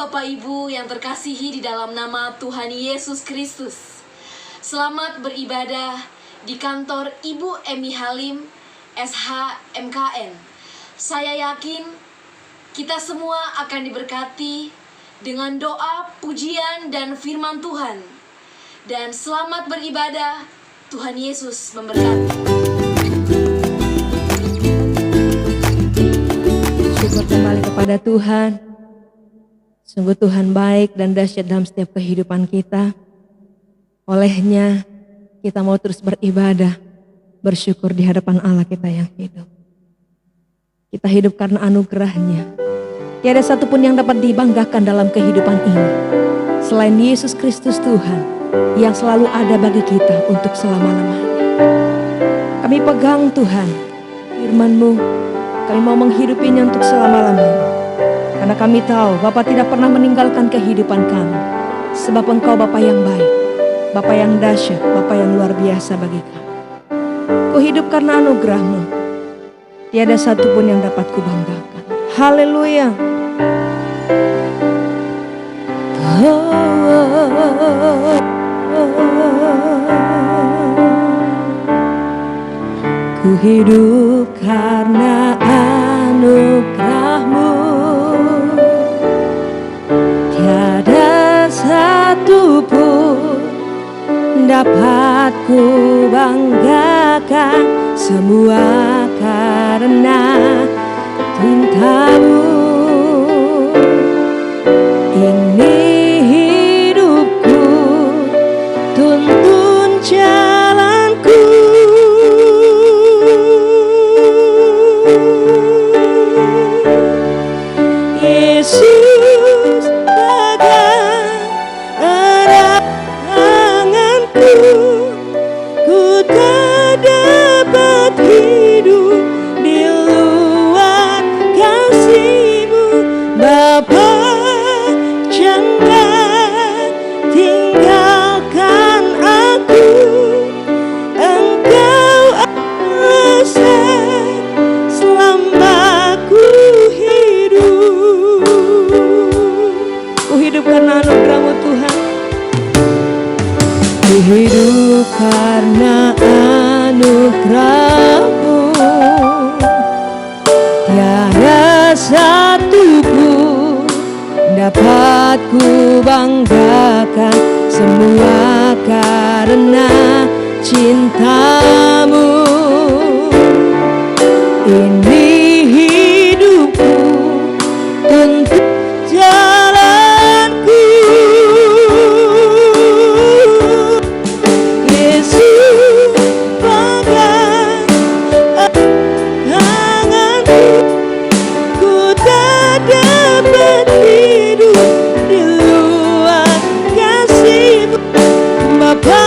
Bapak Ibu yang terkasihi di dalam nama Tuhan Yesus Kristus. Selamat beribadah di kantor Ibu Emi Halim, SH MKN. Saya yakin kita semua akan diberkati dengan doa, pujian, dan firman Tuhan. Dan selamat beribadah, Tuhan Yesus memberkati. Syukur kembali kepada Tuhan. Sungguh Tuhan baik dan dahsyat dalam setiap kehidupan kita. Olehnya kita mau terus beribadah, bersyukur di hadapan Allah kita yang hidup. Kita hidup karena anugerah-Nya. Tiada satupun yang dapat dibanggakan dalam kehidupan ini selain Yesus Kristus Tuhan yang selalu ada bagi kita untuk selama-lamanya. Kami pegang Tuhan firman-Mu, kami mau menghidupinya untuk selama-lamanya. Karena kami tahu Bapa tidak pernah meninggalkan kehidupan kami. Sebab Engkau Bapa yang baik, Bapa yang dahsyat, Bapa yang luar biasa bagi kami. Ku hidup karena anugerah-Mu. Tiada satupun yang dapat kubanggakan. Haleluya. Ku hidup karena anugerah-Mu. Tiada satupun dapat ku banggakan, semua karena cinta-Mu. Ini hidupku, tuntun jalanku. Yesus pegang erat tanganku, ku tak dapat hidup di luar kasih-Mu. Bapa, jangan tinggalkan aku. Engkau alasan selama ku hidup. Ku hidup karena anugerah-Mu Tuhan. Ku hidup karena anugerah-Mu. Tiada satupun dapat ku banggakan, semua karena cinta-Mu. Ini hidupku, untuk jalanku. Yesus pegang tanganku, ku tak dapat hidup di luar kasih-Mu. Bapa,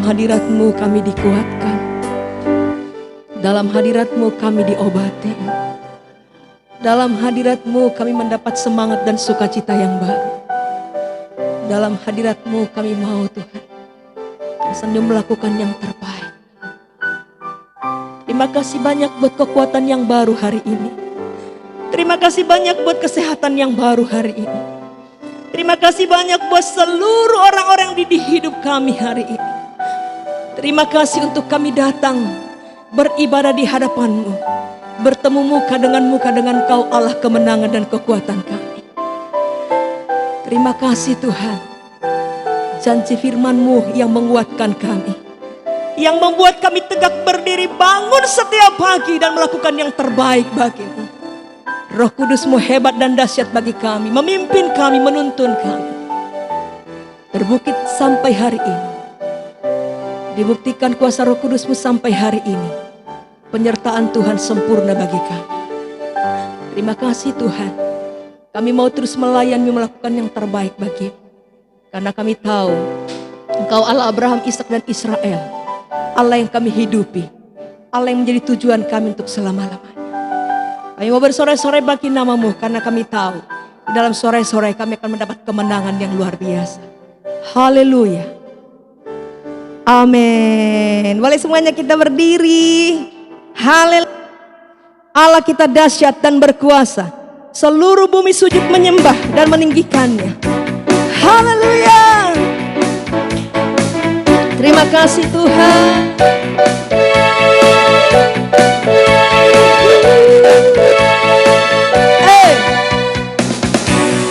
dalam hadirat-Mu kami dikuatkan. Dalam hadirat-Mu kami diobati. Dalam hadirat-Mu kami mendapat semangat dan sukacita yang baru. Dalam hadirat-Mu kami mau Tuhan tersenyum melakukan yang terbaik. Terima kasih banyak buat kekuatan yang baru hari ini. Terima kasih banyak buat kesehatan yang baru hari ini. Terima kasih banyak buat seluruh orang-orang di hidup kami hari ini. Terima kasih untuk kami datang beribadah di hadapan-Mu, bertemu muka dengan Kau Allah kemenangan dan kekuatan kami. Terima kasih Tuhan, janji firman-Mu yang menguatkan kami, yang membuat kami tegak berdiri, bangun setiap pagi dan melakukan yang terbaik bagi-Mu. Roh Kudus-Mu hebat dan dahsyat bagi kami, memimpin kami, menuntun kami. Terbukit sampai hari ini, dibuktikan kuasa Roh Kudus-Mu sampai hari ini. Penyertaan Tuhan sempurna bagi kami. Terima kasih Tuhan, kami mau terus melayani, melakukan yang terbaik bagi-Mu. Karena kami tahu Engkau Allah Abraham, Ishak dan Israel, Allah yang kami hidupi, Allah yang menjadi tujuan kami untuk selama-lamanya. Kami mau bersorai-sorai bagi nama-Mu, karena kami tahu di dalam sorai-sorai kami akan mendapat kemenangan yang luar biasa. Haleluya. Amin. Boleh semuanya kita berdiri. Haleluya. Allah kita dahsyat dan berkuasa. Seluruh bumi sujud menyembah dan meninggikannya. Haleluya. Terima kasih Tuhan.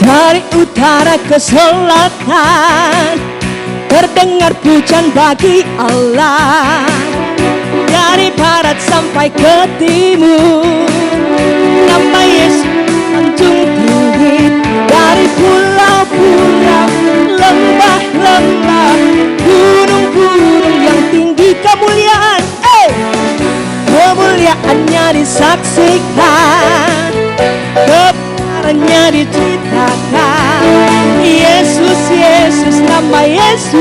Dari utara ke selatan terdengar pujian bagi Allah. Dari barat sampai ke timur nama Yesus sanjung tinggi. Dari pulau-pulau, lembah-lembah, gunung-gunung yang tinggi kemuliaan, kemuliaannya disaksikan, kebenarannya diceritakan. Yesus, Yesus, nama Yesus,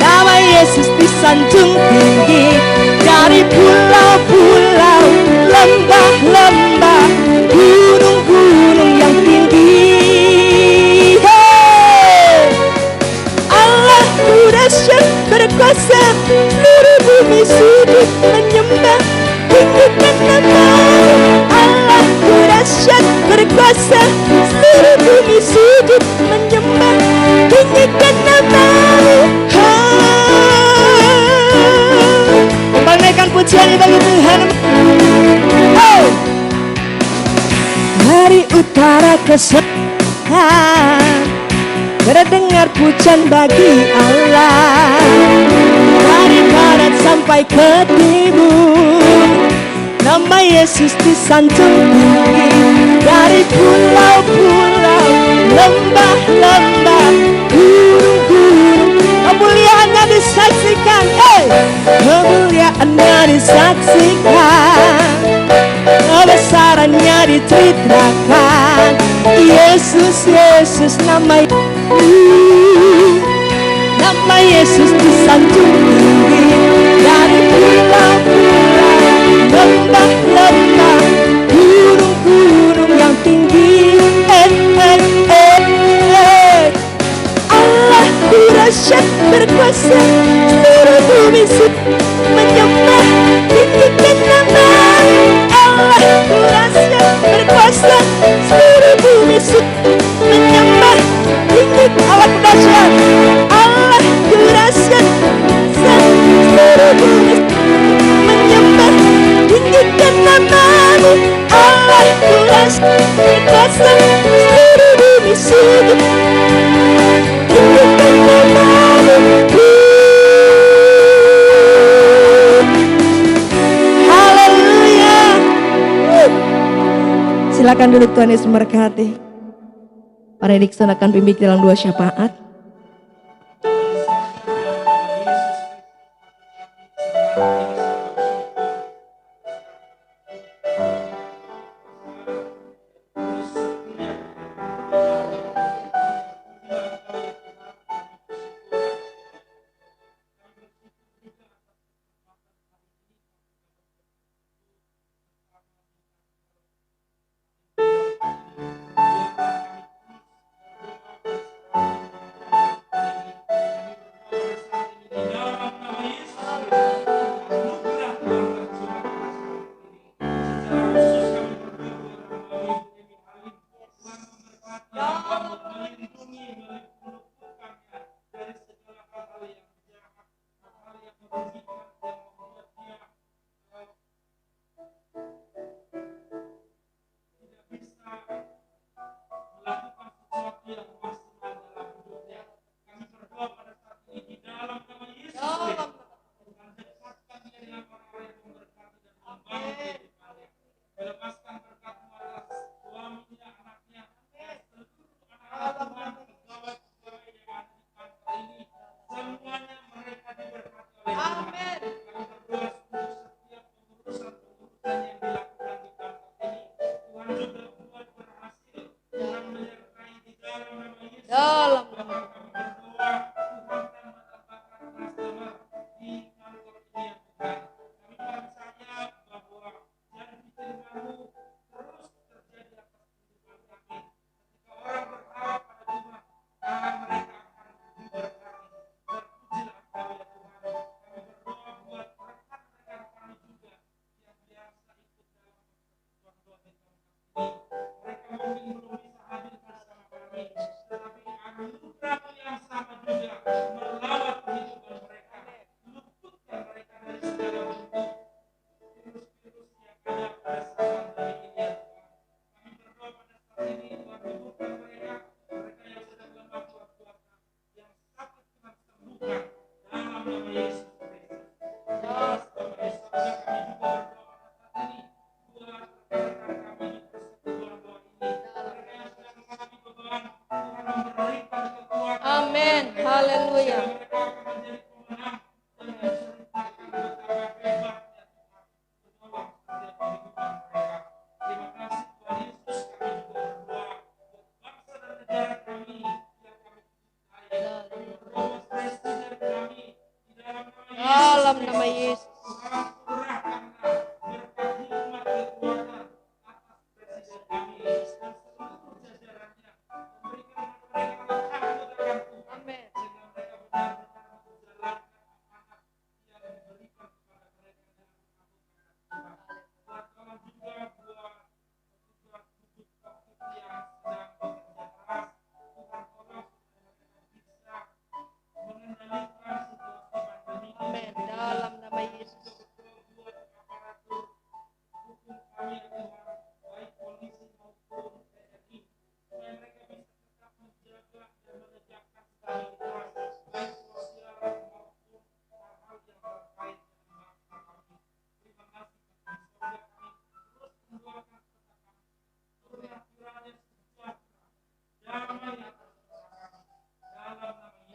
nama Yesus disanjung tinggi. Dari pulau-pulau, lembah-lembah, gunung-gunung yang tinggi. Allah dahsyat berkuasa, seluruh bumi sujud menyembah, tinggikan nama. Allah dahsyat berkuasa, seluruh bumi sujud menyembah, tinggikan nama-Mu. Naikkan pujian bagi Tuhan. Dari utara ke selatan terdengar pujian bagi Allah. Dari barat sampai ke timur nama Yesus disanjung tinggi. Dari pulau-pulau, lembah-lembah, gunung-gunung, kemuliaannya disaksikan. Kemuliaannya disaksikan, kebesarannya diceritakan. Yesus, Yesus, nama Yesus, nama Yesus disanjung tinggi. Dari pulau-pulau, lembah-lembah, gunung-gunung yang tinggi. Allah dahsyat berkuasa, seluruh bumi sujud menyembah, tinggikan nama. Allah dahsyat berkuasa, seluruh bumi sujud menyembah, tinggikan Allah dahsyat. Allah dahsyat, seluruh bumi menyembah, tinggikan nama-Mu. Allah dahsyat berkuasa, seluruh bumi sujud tinggikan nama-Mu. Haleluya. Silakan duduk, Tuhan Yesus memberkati. Para Dikson akan bimbing dalam dua syafaat. Dalam nama Amin. Haleluya. Dalam nama Yesus. Amin. Amin. Dalam nama Yesus.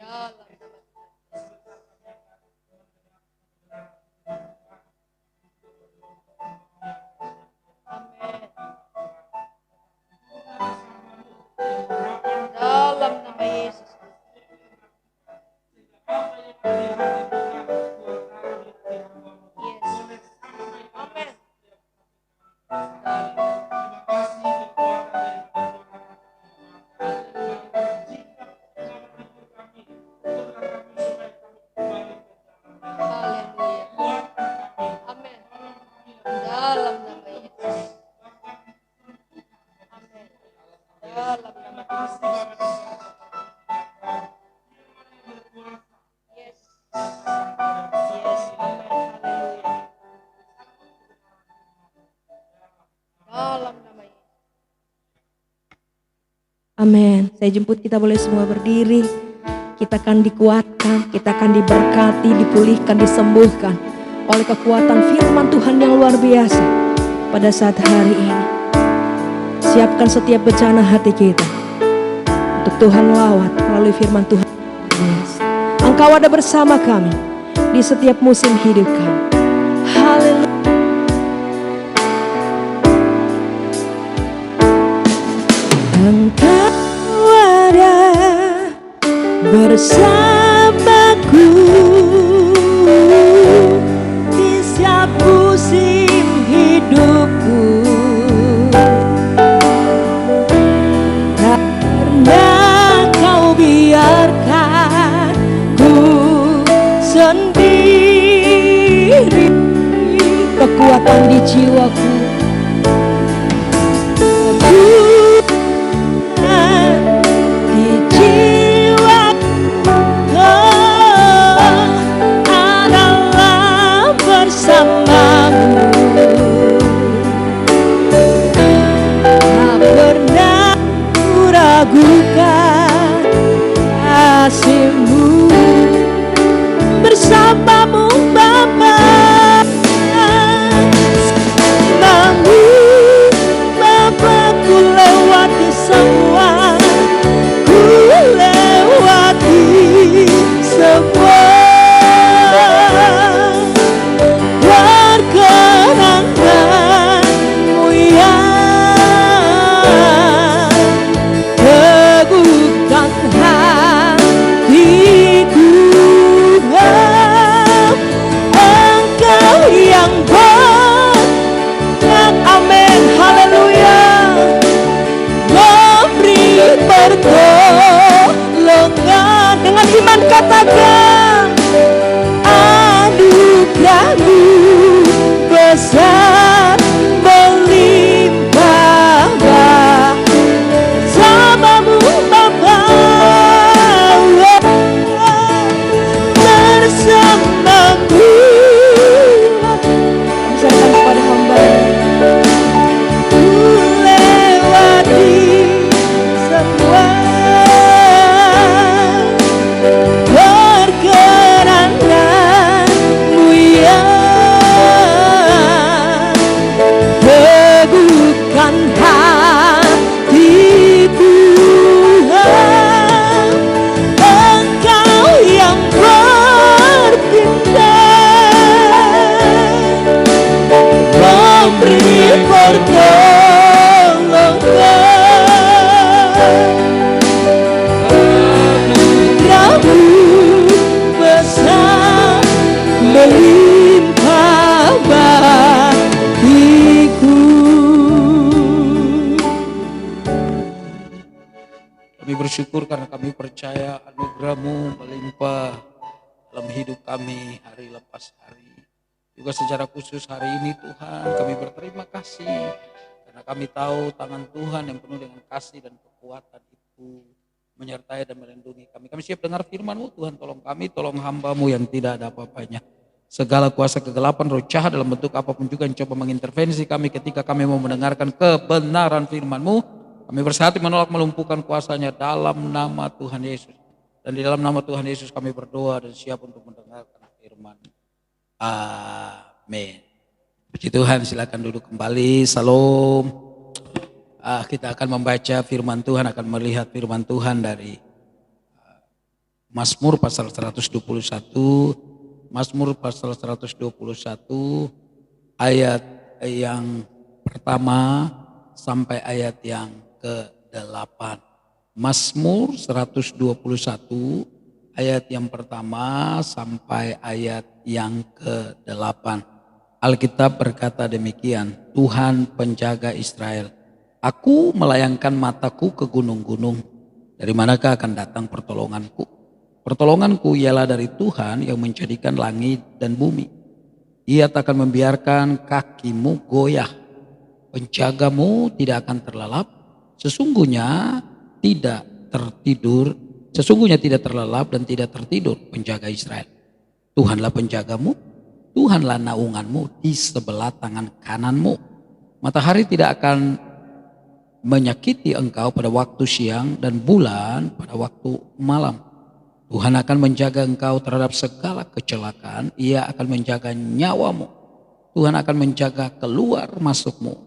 Dalam Amin. Dalam nama Yesus. Yes. Amin. Haleluya. Amin. Dalam nama Yesus. Amin. Dalam nama Yesus. Yes. Yes. Amin. Haleluya. Dalam nama Yesus. Amin. Saya jemput kita boleh semua berdiri. Kita akan dikuatkan, kita akan diberkati, dipulihkan, disembuhkan oleh kekuatan firman Tuhan yang luar biasa pada saat hari ini. Siapkan setiap bencana hati kita untuk Tuhan lawat melalui firman Tuhan. Yes. Engkau ada bersama kami di setiap musim hidup kami. Haleluya. Engkau ada bersamaku di setiap musim hidupku. Tak pernah kau biarkan ku sendiri. Kekuatan di jiwaku, di jiwaku adalah bersamamu. Tak pernah ku ragukan kasih-Mu bersamamu Bapa. Namun Bapa, ku lewati semua, ku lewati semua. melimpah bagiku. Kami bersyukur karena kami percaya anugerah-Mu melimpah dalam hidup kami hari lepas hari. Juga secara khusus hari ini Tuhan kami berterima kasih karena kami tahu tangan Tuhan yang penuh dengan kasih dan kekuatan itu menyertai dan melindungi kami. Kami siap dengar firman-Mu Tuhan, tolong kami, tolong hamba-Mu yang tidak ada apa-apanya. Segala kuasa kegelapan, roh jahat dalam bentuk apapun juga yang coba mengintervensi kami ketika kami mau mendengarkan kebenaran firman-Mu. Kami bersatu menolak melumpuhkan kuasanya dalam nama Tuhan Yesus. Dan di dalam nama Tuhan Yesus kami berdoa dan siap untuk mendengarkan firman. Amin. Puji Tuhan, silakan duduk kembali. Salam. Kita akan membaca firman Tuhan, akan melihat firman Tuhan dari Mazmur pasal 121. Mazmur pasal 121 ayat yang pertama sampai ayat yang ke-8. Mazmur 121 ayat yang pertama sampai ayat yang ke-8. Alkitab berkata demikian, Tuhan penjaga Israel, aku melayangkan mataku ke gunung-gunung, dari manakah akan datang pertolonganku? Pertolonganku ialah dari Tuhan yang menjadikan langit dan bumi. Ia tak akan membiarkan kakimu goyah. Penjagamu tidak akan terlelap, sesungguhnya tidak terlelap dan tidak tertidur penjaga Israel. Tuhanlah penjagamu, Tuhanlah naunganmu di sebelah tangan kananmu. Matahari tidak akan menyakiti engkau pada waktu siang dan bulan pada waktu malam. Tuhan akan menjaga engkau terhadap segala kecelakaan, Ia akan menjaga nyawamu. Tuhan akan menjaga keluar masukmu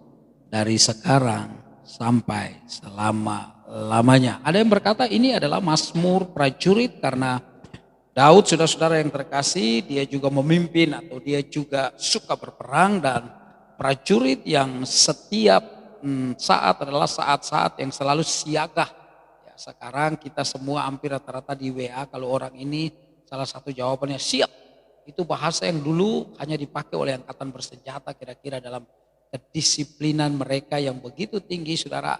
dari sekarang sampai selama-lamanya. Ada yang berkata ini adalah Mazmur prajurit karena Daud, saudara-saudara yang terkasih, dia juga memimpin atau dia juga suka berperang, dan prajurit yang setiap saat adalah saat-saat yang selalu siaga. Ya, sekarang kita semua hampir rata-rata di WA kalau orang ini salah satu jawabannya siap. Itu bahasa yang dulu hanya dipakai oleh angkatan bersenjata kira-kira dalam kedisiplinan mereka yang begitu tinggi, saudara.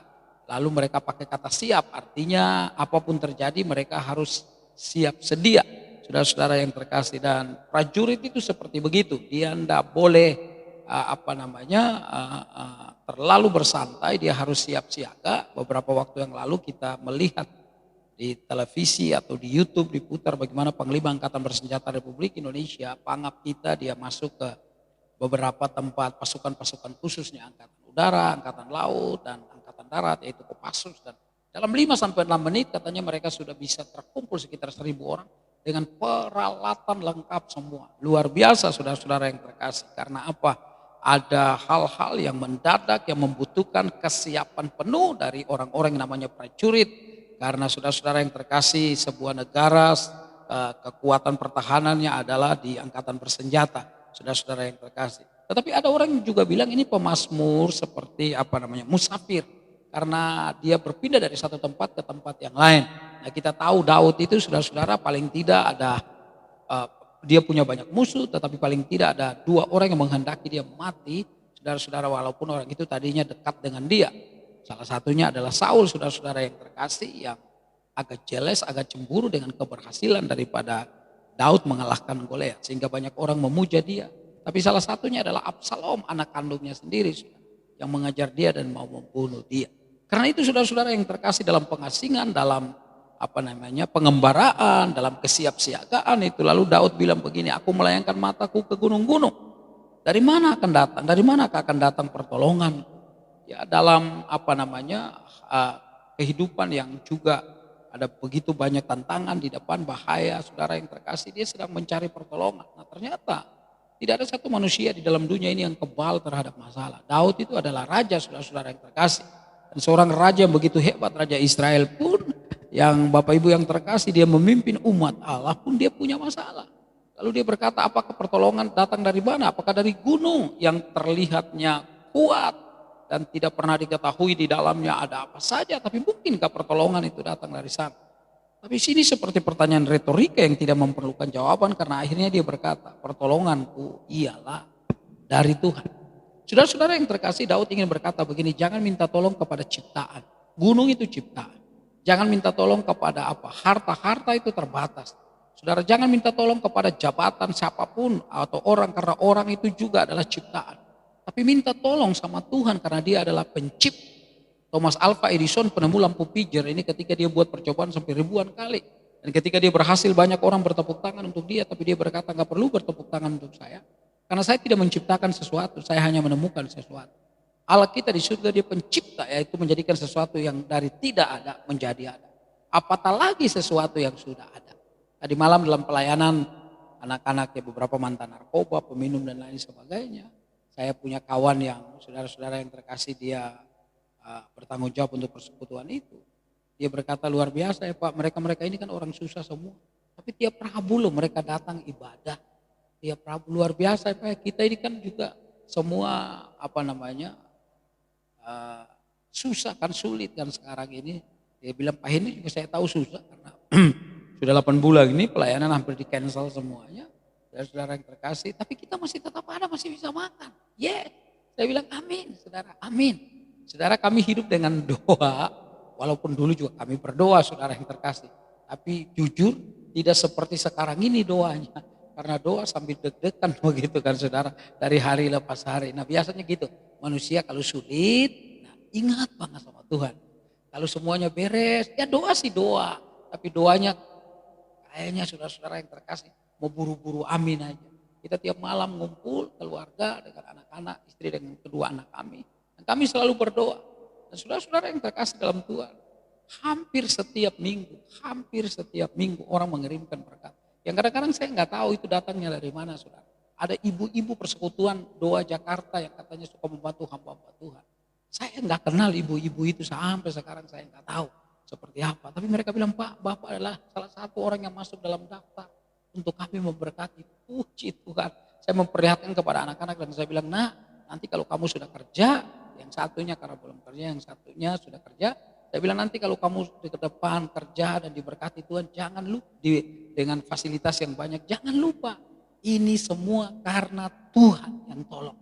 Lalu mereka pakai kata siap, artinya apapun terjadi mereka harus siap sedia. Saudara-saudara yang terkasih, dan prajurit itu seperti begitu. Dia tidak boleh terlalu bersantai, dia harus siap siaga. Beberapa waktu yang lalu kita melihat di televisi atau di YouTube diputar bagaimana Panglima Angkatan Bersenjata Republik Indonesia, Pangap kita, dia masuk ke beberapa tempat pasukan-pasukan khususnya Angkatan Udara, Angkatan Laut, dan Angkatan Darat, yaitu Kopassus. Dan dalam 5-6 menit katanya mereka sudah bisa terkumpul sekitar 1.000 orang dengan peralatan lengkap semua. Luar biasa saudara-saudara yang terkasih. Karena apa? Ada hal-hal yang mendadak yang membutuhkan kesiapan penuh dari orang-orang yang namanya prajurit. Karena saudara-saudara yang terkasih, sebuah negara kekuatan pertahanannya adalah di angkatan bersenjata. Saudara-saudara yang terkasih. Tetapi ada orang yang juga bilang ini pemazmur seperti musafir. Karena dia berpindah dari satu tempat ke tempat yang lain. Nah, kita tahu Daud itu saudara-saudara paling tidak ada, dia punya banyak musuh, tetapi paling tidak ada 2 orang yang menghendaki dia mati. Saudara-saudara, walaupun orang itu tadinya dekat dengan dia. Salah satunya adalah Saul, saudara-saudara yang terkasih, yang agak jealous, agak cemburu dengan keberhasilan daripada Daud mengalahkan Goliat, sehingga banyak orang memuja dia. Tapi salah satunya adalah Absalom, anak kandungnya sendiri, yang mengajar dia dan mau membunuh dia. Karena itu saudara-saudara yang terkasih, dalam pengasingan, dalam pengembaraan, dalam kesiapsiagaan itu, lalu Daud bilang begini, aku melayangkan mataku ke gunung-gunung. Dari mana akan datang? Dari mana akan datang pertolongan? Ya, dalam kehidupan yang juga ada begitu banyak tantangan di depan, bahaya, saudara yang terkasih, dia sedang mencari pertolongan. Nah, ternyata tidak ada satu manusia di dalam dunia ini yang kebal terhadap masalah. Daud itu adalah raja, saudara-saudara yang terkasih. Dan seorang raja yang begitu hebat, Raja Israel pun, yang Bapak Ibu yang terkasih, dia memimpin umat Allah pun dia punya masalah. Lalu dia berkata, apakah pertolongan datang dari mana? Apakah dari gunung yang terlihatnya kuat dan tidak pernah diketahui di dalamnya ada apa saja, tapi mungkinkah pertolongan itu datang dari sana? Tapi sini seperti pertanyaan retorika yang tidak memerlukan jawaban karena akhirnya dia berkata, pertolonganku ialah dari Tuhan. Saudara-saudara yang terkasih, Daud ingin berkata begini, jangan minta tolong kepada ciptaan. Gunung itu ciptaan. Jangan minta tolong kepada apa? Harta itu terbatas. Saudara, jangan minta tolong kepada jabatan siapapun atau orang karena orang itu juga adalah ciptaan. Tapi minta tolong sama Tuhan karena dia adalah pencipta. Thomas Alva Edison penemu lampu pijar ini ketika dia buat percobaan sampai ribuan kali. Dan ketika dia berhasil banyak orang bertepuk tangan untuk dia. Tapi dia berkata nggak perlu bertepuk tangan untuk saya. Karena saya tidak menciptakan sesuatu, saya hanya menemukan sesuatu. Allah kita di surga dia pencipta, yaitu menjadikan sesuatu yang dari tidak ada menjadi ada. Apatah lagi sesuatu yang sudah ada. Tadi malam dalam pelayanan anak-anak ya beberapa mantan narkoba, peminum dan lain sebagainya. Saya punya kawan yang saudara-saudara yang terkasih dia bertanggung jawab untuk persekutuan itu. Dia berkata luar biasa ya Pak, mereka ini kan orang susah semua. Tapi tiap Rabu loh mereka datang ibadah. Tiap Rabu luar biasa ya Pak, kita ini kan juga semua susah kan, sulit kan sekarang ini. Dia bilang Pak ini juga saya tahu susah karena sudah 8 bulan ini pelayanan hampir di cancel semuanya. Saudara yang terkasih, tapi kita masih tetap ada, masih bisa makan. Yes, saya bilang amin saudara, amin. Saudara kami hidup dengan doa, walaupun dulu juga kami berdoa saudara yang terkasih. Tapi jujur tidak seperti sekarang ini doanya. Karena doa sambil deg-degan begitu kan saudara. Dari hari lepas hari. Nah biasanya gitu. Manusia kalau sulit, nah ingat banget sama Tuhan. Kalau semuanya beres, ya doa sih doa. Tapi doanya kayaknya saudara-saudara yang terkasih mau buru-buru amin aja. Kita tiap malam ngumpul keluarga dengan anak-anak, istri dengan kedua anak kami. Kami selalu berdoa. Dan saudara-saudara yang terkasih dalam Tuhan. Hampir setiap minggu orang mengirimkan berkat. Yang kadang-kadang saya nggak tahu itu datangnya dari mana saudara. Ada ibu-ibu persekutuan doa Jakarta yang katanya suka membantu hamba-hamba Tuhan. Saya nggak kenal ibu-ibu itu sampai sekarang saya nggak tahu seperti apa. Tapi mereka bilang Pak, Bapak adalah salah satu orang yang masuk dalam daftar untuk kami memberkati. Puji Tuhan. Saya memperlihatkan kepada anak-anak dan saya bilang, nah nanti kalau kamu sudah kerja, yang satunya karena belum kerja, yang satunya sudah kerja. Saya bilang nanti kalau kamu di depan kerja dan diberkati Tuhan, jangan lupa dengan fasilitas yang banyak, jangan lupa. Ini semua karena Tuhan yang tolong.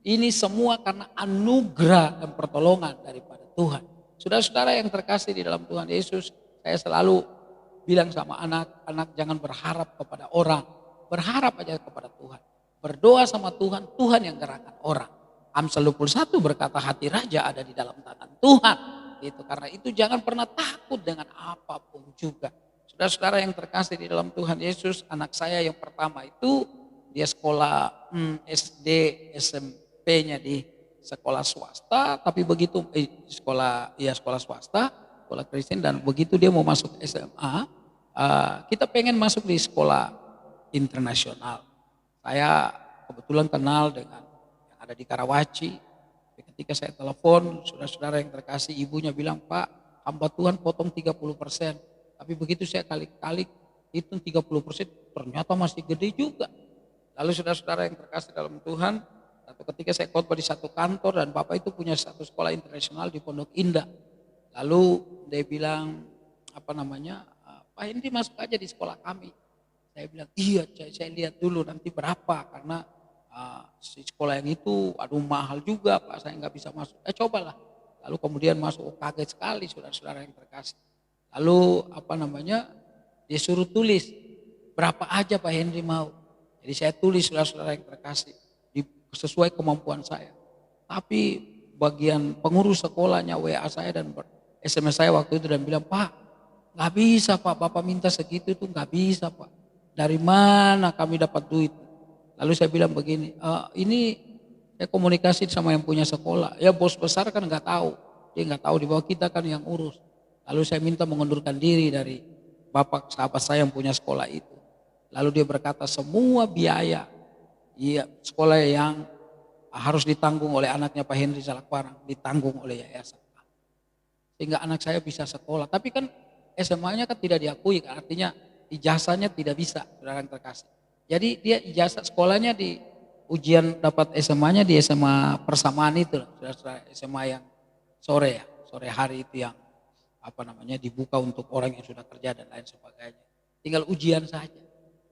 Ini semua karena anugerah dan pertolongan daripada Tuhan. Saudara-saudara yang terkasih di dalam Tuhan Yesus, saya selalu bilang sama anak-anak jangan berharap kepada orang. Berharap aja kepada Tuhan. Berdoa sama Tuhan, Tuhan yang gerakkan orang. Amsal 21 berkata hati raja ada di dalam tangan Tuhan. Gitu. Karena itu jangan pernah takut dengan apapun juga. Saudara-saudara yang terkasih di dalam Tuhan Yesus, anak saya yang pertama itu dia sekolah SD, SMP-nya di sekolah swasta, tapi begitu sekolah swasta, sekolah Kristen, dan begitu dia mau masuk SMA, kita pengen masuk di sekolah internasional. Saya kebetulan kenal dengan ada di Karawaci. Ketika saya telepon, saudara-saudara yang terkasih, ibunya bilang, Pak, hamba Tuhan potong 30%. Tapi begitu saya kali-kali hitung 30%, ternyata masih gede juga. Lalu saudara-saudara yang terkasih dalam Tuhan, ketika saya khotbah di satu kantor dan Bapak itu punya satu sekolah internasional di Pondok Indah. Lalu dia bilang, Pak Henry masuk aja di sekolah kami. Saya bilang, iya saya lihat dulu nanti berapa, karena si sekolah yang itu aduh mahal juga Pak, saya nggak bisa masuk. Cobalah. Lalu kemudian masuk, kaget sekali saudara-saudara yang terkasih. Lalu dia suruh tulis berapa aja Pak Henry mau. Jadi saya tulis saudara-saudara yang terkasih sesuai kemampuan saya. Tapi bagian pengurus sekolahnya WA saya dan SMS saya waktu itu dan bilang, Pak nggak bisa Pak, Bapak minta segitu tuh nggak bisa Pak. Dari mana kami dapat duit? Lalu saya bilang begini, ini saya komunikasi sama yang punya sekolah. Ya bos besar kan nggak tahu, dia nggak tahu, di bawah kita kan yang urus. Lalu saya minta mengundurkan diri dari bapak sahabat saya yang punya sekolah itu. Lalu dia berkata semua biaya sekolah yang harus ditanggung oleh anaknya Pak Henry Salakparang ditanggung oleh yayasan. Sehingga anak saya bisa sekolah. Tapi kan SMA-nya kan tidak diakui, artinya ijazahnya tidak bisa, saudara yang terkasih. Jadi dia ijazah sekolahnya di ujian dapat SMA-nya di SMA persamaan itu, saudara SMA yang sore hari itu yang dibuka untuk orang yang sudah kerja dan lain sebagainya. Tinggal ujian saja.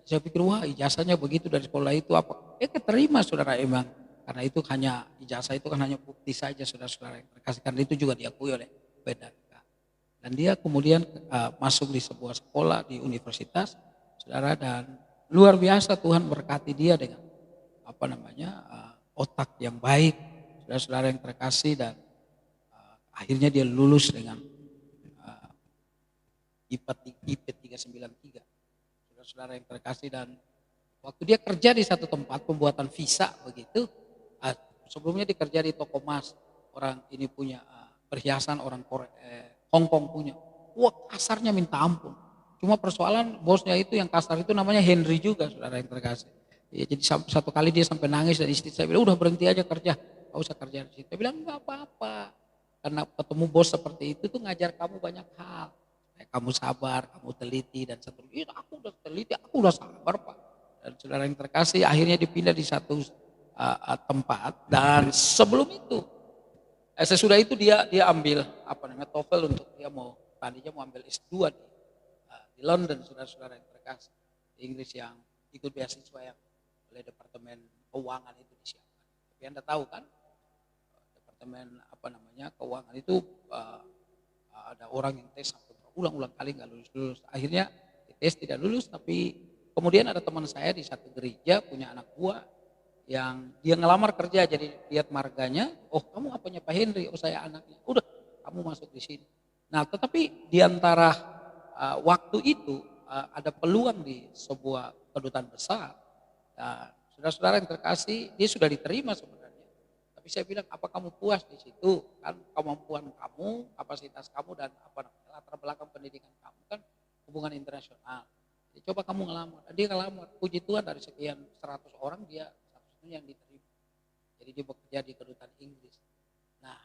Saya pikir wah ijazahnya begitu dari sekolah itu apa? Keterima saudara emang. Karena itu hanya ijazah itu kan hanya bukti saja saudara-saudara yang terkasih. Karena itu juga diakui oleh BDK. Dan dia kemudian masuk di sebuah sekolah di universitas, saudara, dan luar biasa Tuhan berkati dia dengan otak yang baik, saudara-saudara yang terkasih, dan akhirnya dia lulus dengan IP 393, saudara-saudara yang terkasih. Dan waktu dia kerja di satu tempat pembuatan visa begitu, sebelumnya dia kerja di toko emas, orang ini punya perhiasan orang Hong Kong punya, wah kasarnya minta ampun. Cuma persoalan bosnya itu yang kasar itu namanya Henry juga, saudara yang terkasih. Ya, jadi satu kali dia sampai nangis dan istri saya bilang udah berhenti aja kerja, gak usah kerja di situ. Dia bilang nggak apa-apa, karena ketemu bos seperti itu tuh ngajar kamu banyak hal. Kamu sabar, kamu teliti dan seterusnya. Aku udah teliti, aku udah sabar Pak. Dan saudara yang terkasih akhirnya dipindah di satu tempat, dan sebelum itu sesudah itu dia ambil TOEFL untuk tadinya mau ambil S2 di London, saudara-saudara yang terkasih, di Inggris, yang ikut beasiswa yang oleh Departemen Keuangan itu disiapkan. Tapi Anda tahu kan, Departemen Keuangan itu ada orang yang tes sampai berulang-ulang kali nggak lulus. Akhirnya tes tidak lulus, tapi kemudian ada teman saya di satu gereja punya anak buah yang dia ngelamar kerja, jadi lihat marganya, oh kamu apanya Pak Henry, oh saya anaknya, udah kamu masuk di sini. Nah tetapi di antara waktu itu ada peluang di sebuah kedutaan besar. Saudara-saudara yang terkasih, dia sudah diterima sebenarnya. Tapi saya bilang, apa kamu puas di situ? Kan kemampuan kamu, kapasitas kamu, dan latar belakang pendidikan kamu kan hubungan internasional. Jadi coba kamu ngelamar. Dia ngelamar, puji Tuhan dari sekian 100 orang dia satu-satunya yang diterima. Jadi dia bekerja di kedutaan Inggris. Nah,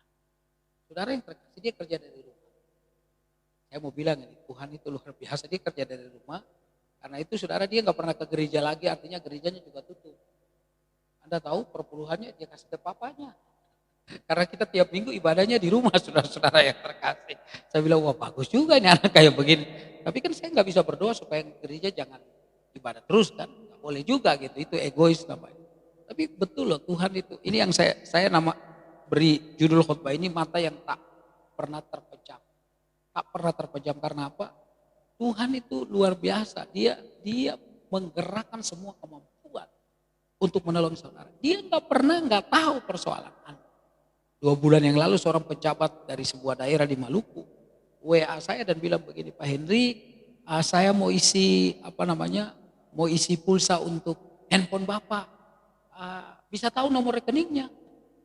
saudara yang terkasih, dia kerja dari rumah. Saya mau bilang ini, Tuhan itu luar biasa, dia kerja dari rumah. Karena itu saudara, dia nggak pernah ke gereja lagi, artinya gerejanya juga tutup. Anda tahu perpuluhannya dia kasih ke papanya. Karena kita tiap minggu ibadahnya di rumah, saudara-saudara yang terkasih. Saya bilang, wah bagus juga ini anak kayak begini. Tapi kan saya nggak bisa berdoa supaya gereja jangan ibadah terus kan. Nggak boleh juga gitu, itu egois namanya. Tapi betul loh, Tuhan itu. Ini yang saya beri judul khotbah ini, mata yang tak pernah terpejam. Tak pernah terpejam karena apa? Tuhan itu luar biasa. Dia menggerakkan semua kemampuan untuk menolong saudara. Dia nggak tahu persoalan Anda. 2 bulan yang lalu seorang pejabat dari sebuah daerah di Maluku WA saya dan bilang begini, Pak Henry, saya mau isi pulsa untuk handphone Bapak. Bisa tahu nomor rekeningnya?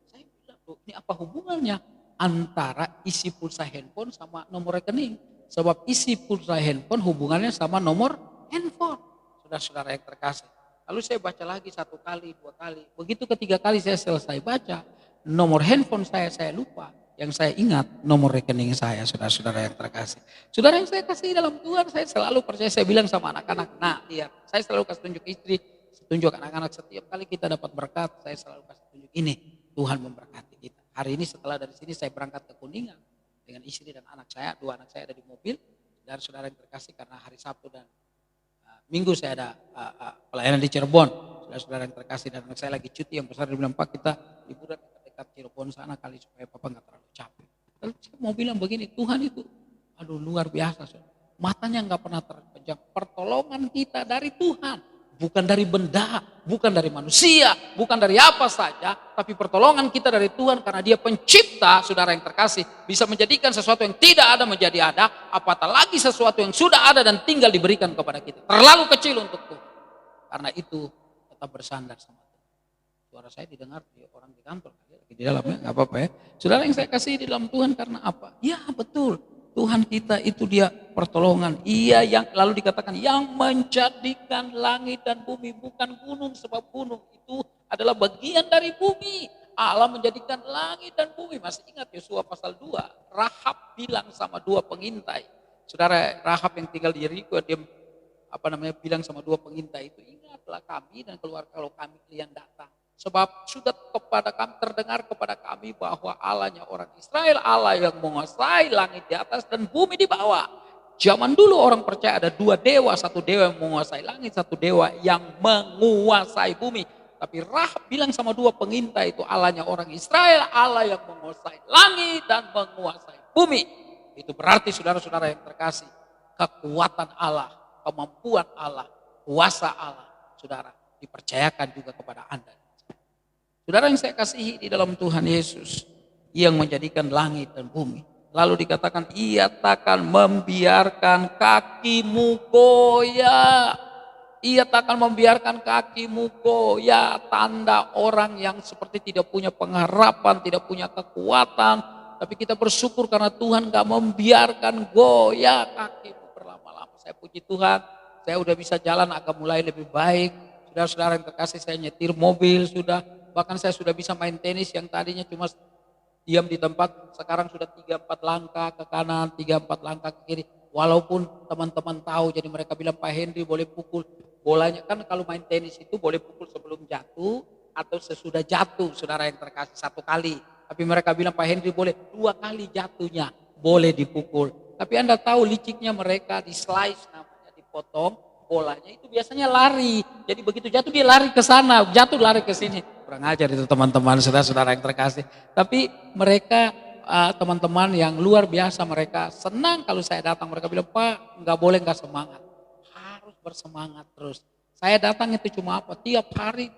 Saya bilang, ini apa hubungannya antara isi pulsa handphone sama nomor rekening? Sebab isi pulsa handphone hubungannya sama nomor handphone. Saudara-saudara yang terkasih. Lalu saya baca lagi 1 kali, 2 kali. Begitu ketiga kali saya selesai baca, nomor handphone saya lupa. Yang saya ingat nomor rekening saya, saudara-saudara yang terkasih. Saudara yang saya kasih dalam Tuhan, saya selalu percaya, saya bilang sama anak-anak, nah lihat, saya selalu kasih tunjuk istri, tunjuk anak-anak, setiap kali kita dapat berkat, saya selalu kasih tunjuk ini, Tuhan memberkati kita. Hari ini setelah dari sini saya berangkat ke Kuningan dengan istri dan anak saya, 2 anak saya ada di mobil, dan saudara yang terkasih karena hari Sabtu dan Minggu saya ada pelayanan di Cirebon, saudara-saudara yang terkasih, dan anak saya lagi cuti, yang besar dia bilang, Pak kita liburan dekat Cirebon sana kali supaya Papa nggak terlalu capek. Lalu saya mau bilang begini, Tuhan itu, aduh luar biasa, matanya nggak pernah terpejam. Pertolongan kita dari Tuhan, bukan dari benda, bukan dari manusia, bukan dari apa saja, tapi pertolongan kita dari Tuhan karena Dia pencipta, saudara yang terkasih, bisa menjadikan sesuatu yang tidak ada menjadi ada, apatah lagi sesuatu yang sudah ada dan tinggal diberikan kepada kita. Terlalu kecil untuk Tuhan. Karena itu tetap bersandar sama Tuhan. Suara saya didengar di orang di kantor, lagi di dalam ya, nggak apa-apa ya. Saudara yang saya kasih di dalam Tuhan karena apa? Ya betul, Tuhan kita itu Dia pertolongan. Ia yang lalu dikatakan yang menjadikan langit dan bumi, bukan gunung, sebab gunung itu adalah bagian dari bumi. Allah menjadikan langit dan bumi. Masih ingat Yosua pasal 2, Rahab bilang sama 2 pengintai. Saudara, Rahab yang tinggal di Yeriko, dia bilang sama 2 pengintai itu, ingatlah kami dan keluarga kalau kami kalian datang. Sebab sudah kepada kami, terdengar kepada kami bahwa Allahnya orang Israel, Allah yang menguasai langit di atas dan bumi di bawah. Zaman dulu orang percaya ada dua dewa, satu dewa yang menguasai langit, satu dewa yang menguasai bumi. Tapi Rahab bilang sama dua pengintai itu, Allahnya orang Israel, Allah yang menguasai langit dan menguasai bumi. Itu berarti saudara-saudara yang terkasih, kekuatan Allah, kemampuan Allah, kuasa Allah, saudara, dipercayakan juga kepada Anda. Saudara yang saya kasihi di dalam Tuhan Yesus, yang menjadikan langit dan bumi. Lalu dikatakan, ia takkan membiarkan kakimu goyah. Ia takkan membiarkan kakimu goyah. Tanda orang yang seperti tidak punya pengharapan, tidak punya kekuatan. Tapi kita bersyukur karena Tuhan gak membiarkan goyah kakimu berlama-lama. Saya puji Tuhan, saya udah bisa jalan agak mulai lebih baik. Saudara-saudara yang terkasih, saya nyetir mobil sudah. Bahkan saya sudah bisa main tenis yang tadinya cuma diam di tempat, sekarang sudah 3-4 langkah ke kanan, 3-4 langkah ke kiri. Walaupun teman-teman tahu, jadi mereka bilang, Pak Henry boleh pukul bolanya. Kan kalau main tenis itu boleh pukul sebelum jatuh atau sesudah jatuh, saudara yang terkasih, 1 kali. Tapi mereka bilang, Pak Henry boleh 2 kali jatuhnya, boleh dipukul. Tapi Anda tahu liciknya mereka, di slice namanya, dipotong bolanya itu biasanya lari. Jadi begitu jatuh dia lari ke sana, jatuh lari ke sini. Kurang ajar itu teman-teman, saudara-saudara yang terkasih. Tapi mereka teman-teman yang luar biasa, mereka senang kalau saya datang. Mereka bilang, Pak nggak boleh nggak semangat, harus bersemangat terus. Saya datang itu cuma apa? Tiap hari,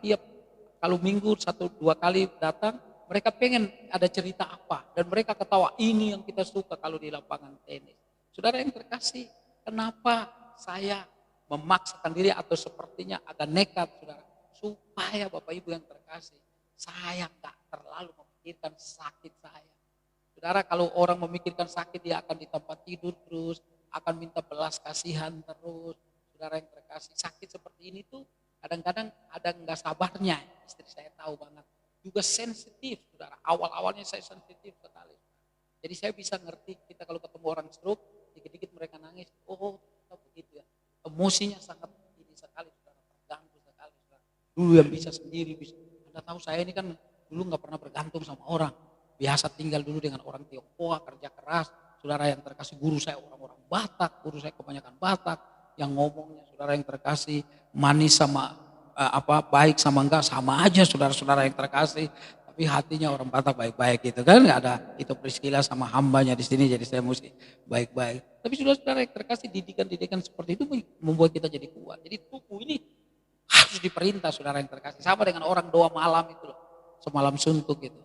kalau minggu 1-2 kali datang, mereka pengen ada cerita apa. Dan mereka ketawa, ini yang kita suka kalau di lapangan tenis. Saudara yang terkasih, kenapa saya memaksakan diri atau sepertinya agak nekat, saudara? Supaya Bapak Ibu yang terkasih, saya gak terlalu memikirkan sakit saya. Saudara, kalau orang memikirkan sakit, dia akan di tempat tidur terus, akan minta belas kasihan terus. Saudara yang terkasih, sakit seperti ini tuh kadang-kadang ada gak sabarnya. Istri saya tahu banget. Juga sensitif, saudara. Awal-awalnya saya sensitif sekali. Jadi saya bisa ngerti, kita kalau ketemu orang stroke, dikit-dikit mereka nangis. Oh, begitu ya. Emosinya sangat tinggi sekali, saudara. Terganggu sekali, saudara. Dulu yang bisa sendiri, bisa. Anda tahu saya ini kan dulu gak pernah bergantung sama orang. Biasa tinggal dulu dengan orang Tionghoa, kerja keras. Saudara yang terkasih, guru saya orang-orang Batak, guru saya kebanyakan Batak. Yang ngomongnya, saudara yang terkasih, manis sama baik sama enggak, sama aja saudara-saudara yang terkasih. Tapi hatinya orang Batak baik-baik gitu kan. Gak ada itu Priscilla sama hambanya di sini, jadi saya mesti baik-baik. Tapi saudara-saudara yang terkasih, didikan-didikan seperti itu membuat kita jadi kuat. Jadi tubuh ini harus diperintah, saudara yang terkasih. Sama dengan orang doa malam itu loh. Semalam suntuk gitu.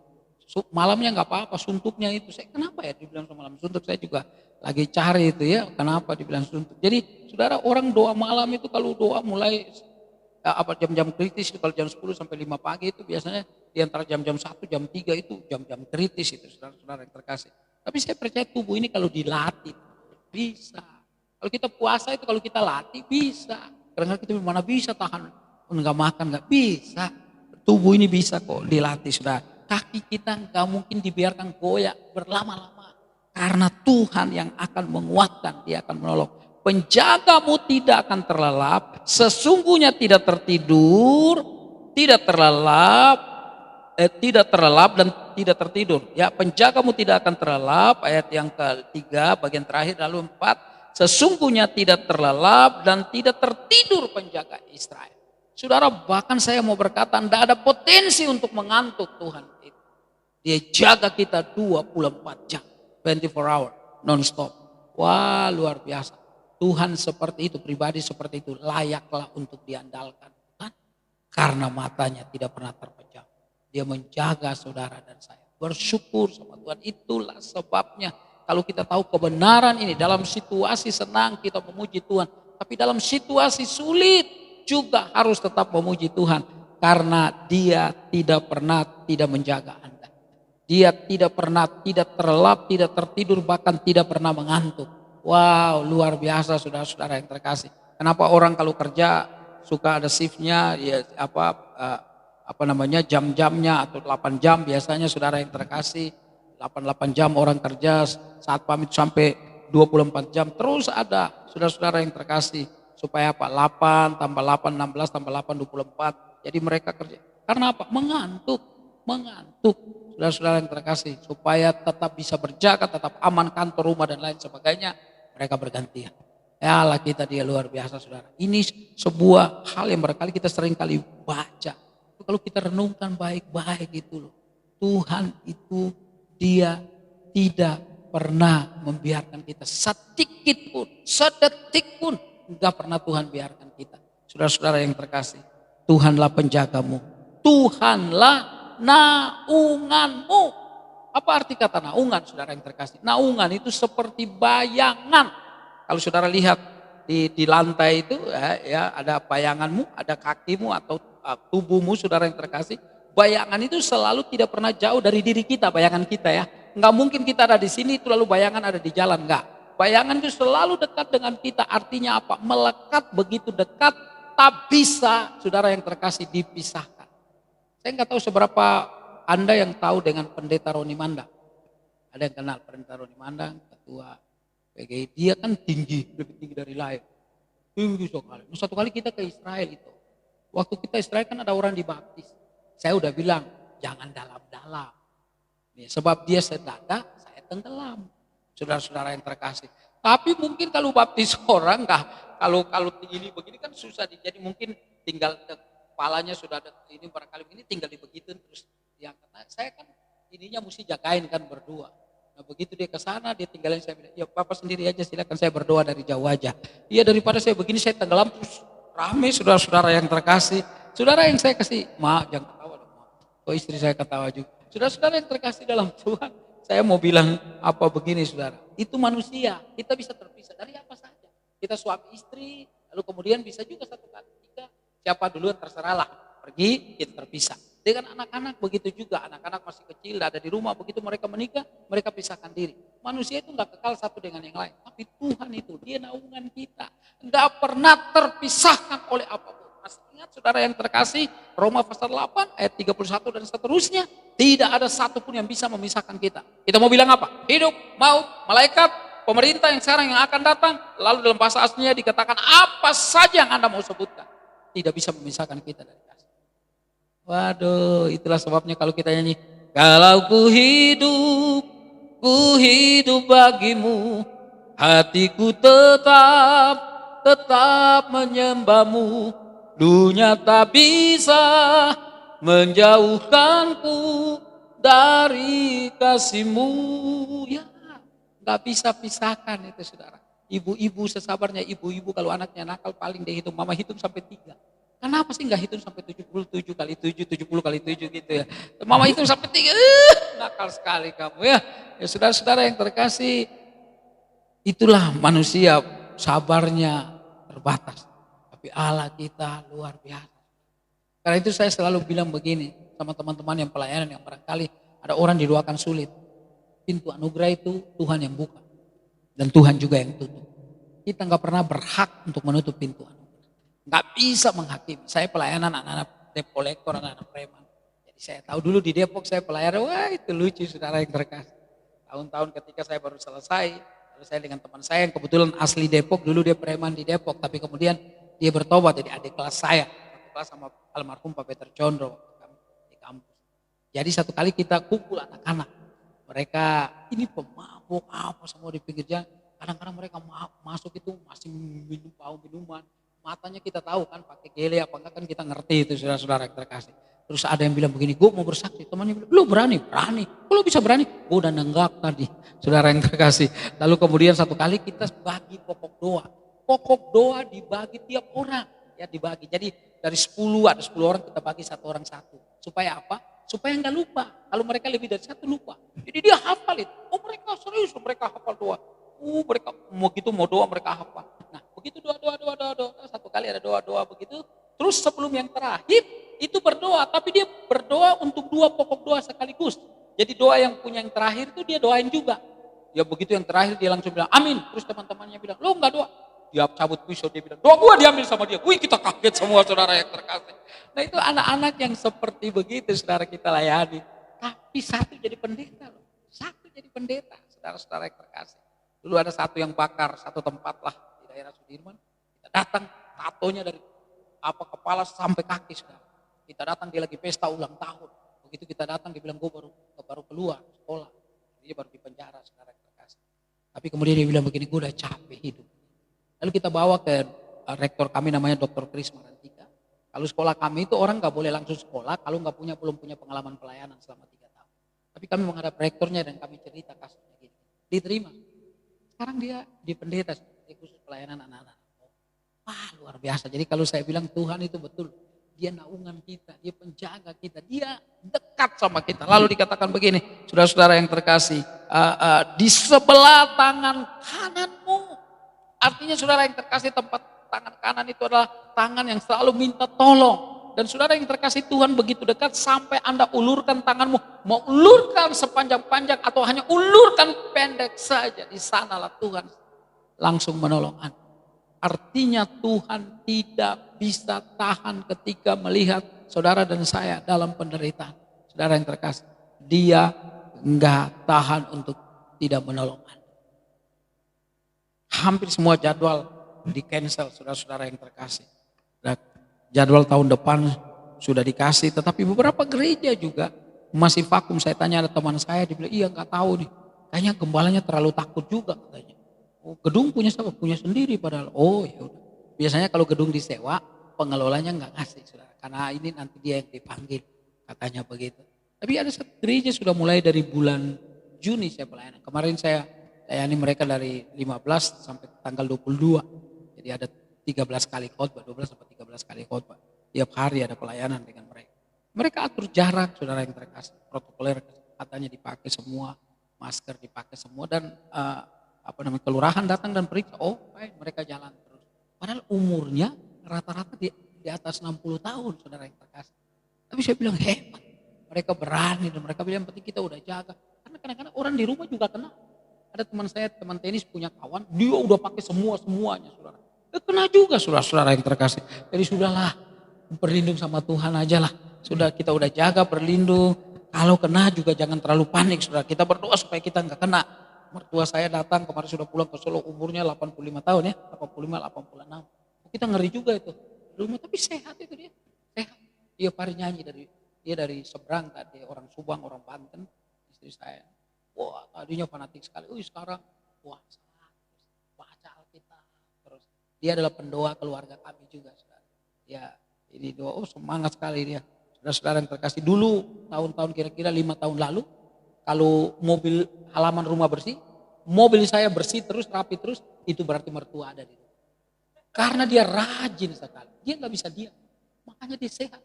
Malamnya nggak apa-apa, suntuknya itu. Saya kenapa ya dibilang semalam suntuk? Saya juga lagi cari itu ya, kenapa dibilang suntuk. Jadi saudara, orang doa malam itu kalau doa mulai jam-jam kritis, kalau jam 10 sampai 5 pagi itu biasanya di antara jam-jam 1, jam 3 itu jam-jam kritis itu, saudara-saudara yang terkasih. Tapi saya percaya tubuh ini kalau dilatih bisa. Kalau kita puasa itu kalau kita latih bisa. Karena kita mana bisa tahan, enggak makan enggak bisa. Tubuh ini bisa kok dilatih, saudara. Kaki kita enggak mungkin dibiarkan goyah berlama-lama. Karena Tuhan yang akan menguatkan, dia akan menolong. Penjagamu tidak akan terlelap, sesungguhnya tidak tertidur, tidak terlelap dan tidak tertidur. Ya, penjagamu tidak akan terlelap, ayat yang ketiga, bagian terakhir, lalu 4, sesungguhnya tidak terlelap dan tidak tertidur penjaga Israel. Saudara, bahkan saya mau berkata, tidak ada potensi untuk mengantuk Tuhan itu. Dia jaga kita 24 jam, 24 hour, non-stop. Wah, luar biasa. Tuhan seperti itu, pribadi seperti itu, layaklah untuk diandalkan. Kan? Karena matanya tidak pernah terpejam. Dia menjaga saudara dan saya. Bersyukur sama Tuhan, itulah sebabnya. Kalau kita tahu kebenaran ini, dalam situasi senang kita memuji Tuhan. Tapi dalam situasi sulit juga harus tetap memuji Tuhan. Karena dia tidak pernah tidak menjaga Anda. Dia tidak pernah tidak terlelap, tidak tertidur, bahkan tidak pernah mengantuk. Wow, luar biasa saudara-saudara yang terkasih. Kenapa orang kalau kerja suka ada shiftnya, ya jam-jamnya atau 8 jam biasanya saudara yang terkasih. 8 jam orang kerja, saat pamit sampai 24 jam terus ada saudara-saudara yang terkasih. Supaya apa? 8 tambah 8, 16 tambah 8, 24. Jadi mereka kerja. Karena apa? Mengantuk. Saudara-saudara yang terkasih, supaya tetap bisa berjaga, tetap aman kantor, rumah dan lain sebagainya, mereka bergantian. Ya Allah, kita dia luar biasa, saudara. Ini sebuah hal yang barangkali kita sering kali baca. Kalau kita renungkan baik-baik itu loh. Tuhan itu dia tidak pernah membiarkan kita sedikit pun, sedetik pun. Enggak pernah Tuhan biarkan kita. Saudara-saudara yang terkasih, Tuhanlah penjagamu. Tuhanlah naunganmu. Apa arti kata naungan, saudara yang terkasih? Naungan itu seperti bayangan. Kalau saudara lihat di lantai itu ya ada bayanganmu, ada kakimu atau tubuhmu, saudara yang terkasih. Bayangan itu selalu tidak pernah jauh dari diri kita, bayangan kita ya. Enggak mungkin kita ada di sini itu lalu bayangan ada di jalan, enggak. Bayangan itu selalu dekat dengan kita, artinya apa? Melekat begitu dekat, tak bisa, saudara yang terkasih, dipisahkan. Saya nggak tahu seberapa Anda yang tahu dengan Pendeta Roni Mandang. Ada yang kenal Pendeta Roni Mandang, ketua PGI. Dia kan tinggi, lebih tinggi dari lain. Tinggi sekali. Satu kali kita ke Israel itu. Waktu kita Israel kan ada orang dibaptis. Saya udah bilang, jangan dalam-dalam. Sebab dia sedada, saya tenggelam. Saudara-saudara yang terkasih. Tapi mungkin kalau baptis orang, kalau tinggi begini kan susah. Jadi mungkin tinggal kepalanya sudah ada ini, barangkali ini tinggal dibegitu terus diangkat. Nah, saya kan ininya mesti jagain kan berdua. Nah begitu dia ke sana dia tinggalin, saya bilang, ya Bapak sendiri aja, silakan, saya berdoa dari jauh aja. Iya, daripada saya begini saya tenggelam terus rame saudara-saudara yang terkasih. Saudara yang saya kasih, jangan ketawa dong, kok istri saya ketawa juga. Saudara-saudara yang terkasih dalam Tuhan, saya mau bilang apa begini saudara, itu manusia, kita bisa terpisah dari apa saja. Kita suami istri, lalu kemudian bisa juga satu ketika siapa duluan terserahlah, pergi kita terpisah. Dengan anak-anak begitu juga, anak-anak masih kecil ada di rumah, begitu mereka menikah, mereka pisahkan diri. Manusia itu nggak kekal satu dengan yang lain, tapi Tuhan itu dia naungan kita, nggak pernah terpisahkan oleh apapun. Masih ingat saudara yang terkasih, Roma pasal 8 ayat 31 dan seterusnya, tidak ada satupun yang bisa memisahkan kita. Kita mau bilang apa? Hidup, maut, malaikat, pemerintah yang sekarang yang akan datang, lalu dalam bahasa aslinya dikatakan apa saja yang Anda mau sebutkan, tidak bisa memisahkan kita dari kasih. Waduh, itulah sebabnya kalau kita nyanyi, kalau ku hidup bagimu, hatiku tetap menyembahmu, dunia tak bisa menjauhkanku dari kasihmu. Ya, gak bisa pisahkan itu saudara. Ibu-ibu sesabarnya, ibu-ibu kalau anaknya nakal paling dia hitung, mama hitung sampai 3. Kenapa sih nggak hitung sampai 77 kali 7, 70 kali 7 gitu ya. Mama hitung sampai 3, nakal sekali kamu ya. Ya saudara-saudara yang terkasih, itulah manusia sabarnya terbatas. Tapi Allah kita luar biasa. Karena itu saya selalu bilang begini sama teman-teman yang pelayanan yang barangkali ada orang didoakan sulit. Pintu anugerah itu Tuhan yang buka. Dan Tuhan juga yang tutup. Kita nggak pernah berhak untuk menutup pintu anugerah. Nggak bisa menghakimi. Saya pelayanan anak-anak debt collector, anak-anak preman. Jadi saya tahu dulu di Depok saya pelayanan, wah itu lucu saudara yang terkasih. Tahun-tahun ketika saya baru selesai, lalu saya dengan teman saya yang kebetulan asli Depok, dulu dia preman di Depok, tapi kemudian dia bertobat jadi adik kelas saya, satu kelas sama almarhum Pak Peter Condro di kampus. Jadi satu kali kita kumpul anak-anak, mereka ini pemabuk apa semua di pinggir jalan, kadang-kadang mereka masuk itu masih minum minuman. Matanya kita tahu kan pakai gele apa enggak kan kita ngerti itu saudara-saudara yang terkasih. Terus ada yang bilang begini, gue mau bersaksi. Temannya bilang, lu berani? Berani. Kalau bisa berani? Gue udah nenggak tadi. Saudara yang terkasih. Lalu kemudian satu kali kita bagi pokok doa. Pokok doa dibagi tiap orang. Ya dibagi. Jadi dari 10 ada 10 orang kita bagi satu orang satu. Supaya apa? Supaya enggak lupa. Kalau mereka lebih dari satu lupa. Jadi dia hafal itu. Oh mereka serius, mereka hafal doa. Mereka mau gitu mau doa mereka hafal. Nah begitu doa. Satu kali ada doa begitu. Terus sebelum yang terakhir itu berdoa. Tapi dia berdoa untuk 2 pokok doa sekaligus. Jadi doa yang punya yang terakhir itu dia doain juga. Ya begitu yang terakhir dia langsung bilang amin. Terus teman-temannya bilang lo enggak doa. Dia cabut pisau dia bilang doa gua diambil sama dia. Wih kita kaget semua saudara yang terkasih. Nah itu anak-anak yang seperti begitu saudara kita layani. Tapi satu jadi pendeta loh. Satu jadi pendeta saudara-saudara yang terkasih. Dulu ada satu yang bakar satu tempat lah di daerah Sudirman. Kita datang tatonya dari kepala sampai kaki saudara. Kita datang dia lagi pesta ulang tahun. Begitu kita datang dia bilang gue baru keluar sekolah. Dia baru di penjara sekarang terkasih. Tapi kemudian dia bilang begini, gue udah capek hidup. Lalu kita bawa ke rektor kami namanya Dr. Kris Marantika. Kalau sekolah kami itu orang nggak boleh langsung sekolah kalau belum punya pengalaman pelayanan selama 3 tahun. Tapi kami menghadap rektornya dan kami cerita kasusnya gitu. Diterima. Sekarang dia di pendeta di khusus pelayanan anak-anak. Wah luar biasa. Jadi kalau saya bilang Tuhan itu betul. Dia naungan kita, dia penjaga kita, dia dekat sama kita. Lalu dikatakan begini, saudara-saudara yang terkasih, di sebelah tangan kananmu. Artinya saudara yang terkasih, tempat tangan kanan itu adalah tangan yang selalu minta tolong. Dan saudara yang terkasih, Tuhan begitu dekat sampai Anda ulurkan tanganmu. Mau ulurkan sepanjang-panjang atau hanya ulurkan pendek saja. Di sanalah Tuhan langsung menolong Anda. Artinya Tuhan tidak bisa tahan ketika melihat saudara dan saya dalam penderitaan. Saudara yang terkasih, dia enggak tahan untuk tidak menolong Anda. Hampir semua jadwal di cancel saudara-saudara yang terkasih. Dan jadwal tahun depan sudah dikasih, tetapi beberapa gereja juga masih vakum. Saya tanya ada teman saya, dia bilang iya enggak tahu nih. Kayaknya gembalanya terlalu takut juga katanya. Oh, gedung punya siapa? Punya sendiri padahal. Oh ya udah. Biasanya kalau gedung disewa, pengelolanya nggak ngasih, saudara. Karena ini nanti dia yang dipanggil, katanya begitu. Tapi ada satu gereja sudah mulai dari bulan Juni saya pelayanan. Kemarin saya layani mereka dari 15 sampai tanggal 22. Jadi ada 13 kali khotbah, 12 sampai 13 kali khotbah. Tiap hari ada pelayanan dengan mereka. Mereka atur jarak, saudara yang terkasih. Protokoler katanya dipakai semua, masker dipakai semua dan kelurahan datang dan periksa, oh baik mereka jalan terus. Padahal umurnya rata-rata di atas 60 tahun saudara yang terkasih. Tapi saya bilang hebat, mereka berani dan mereka bilang penting kita udah jaga. Karena kadang-kadang orang di rumah juga kena. Ada teman saya, teman tenis punya kawan, dia udah pakai semuanya saudara. Kena juga saudara yang terkasih. Jadi sudahlah, berlindung sama Tuhan aja lah. Sudah kita udah jaga, berlindung. Kalau kena juga jangan terlalu panik saudara. Kita berdoa supaya kita nggak kena. Mertua saya datang kemarin sudah pulang ke Solo, umurnya 85 tahun ya, 85, 86. Kita ngeri juga itu. Rumah tapi sehat itu dia. Sehat. Dia pari nyanyi dari seberang tadi, orang Subang, orang Banten, istri saya. Wah, tadinya fanatik sekali. Sekarang wah, baca Alkitab terus. Dia adalah pendoa keluarga kami juga, saudara. Ya, ini doa semangat sekali dia. Saudara-saudara yang terkasih, dulu tahun-tahun kira-kira 5 tahun lalu kalau mobil halaman rumah bersih, mobil saya bersih terus, rapi terus, itu berarti mertua ada di rumah. Karena dia rajin sekali, dia nggak bisa diam, makanya dia sehat.